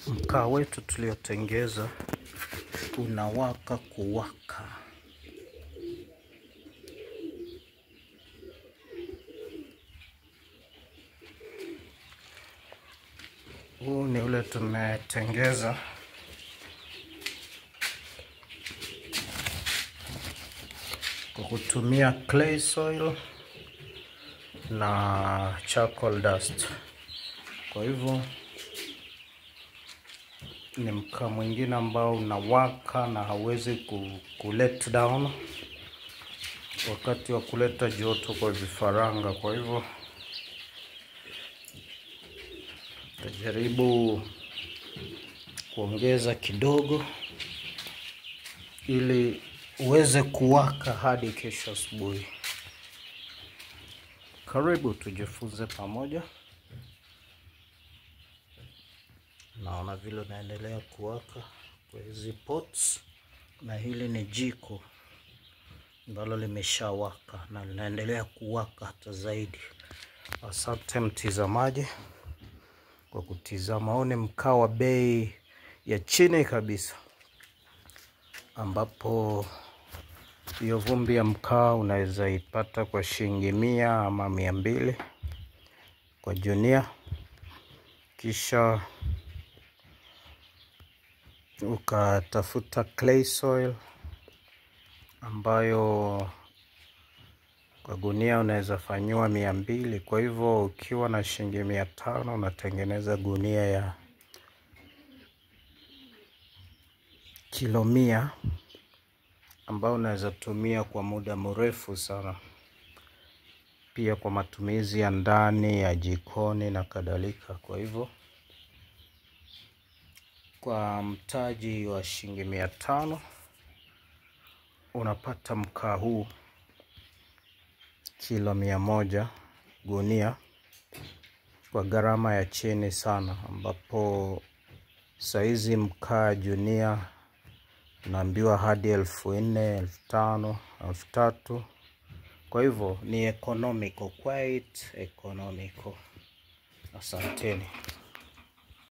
Mkaa wetu tuliotengeza unawaka kuwaka. Huu ni ule tumetengeza kwa kutumia clay soil na charcoal dust. Kwa hivyo ni mkaa mwingine ambao unawaka na hauwezi let down wakati wa kuleta joto kwa vifaranga. Kwa hivyo tajaribu kuongeza kidogo ili uweze kuwaka hadi kesho asubuhi. Karibu tujifunze pamoja. Naona vile naendelea kuwaka kwa hizi pots, na hili ni jiko ambalo limeshawaka na linaendelea kuwaka hata zaidi. Asante mtazamaji kwa kutizama. Huu ni mkaa wa bei ya chini kabisa, ambapo hiyo vumbi ya mkaa unaweza ipata kwa shilingi 100 ama 200 kwa junia. Kisha ukatafuta clay soil ambayo kwa gunia unaweza fanywa 200. Kwa hivyo ukiwa na shilingi 500 unatengeneza gunia ya kilo 100 ambayo unaweza tumia kwa muda mrefu sana, pia kwa matumizi ya ndani, ya jikoni na kadhalika. Kwa hivyo kwa mtaji wa shilingi 500 unapata mkaa huu kilo 100 gunia kwa gharama ya chini sana, ambapo saizi mkaa junia unaambiwa hadi 4,000, 5,000, 3,000. Kwa hivyo ni economical, quite economical. Asanteni.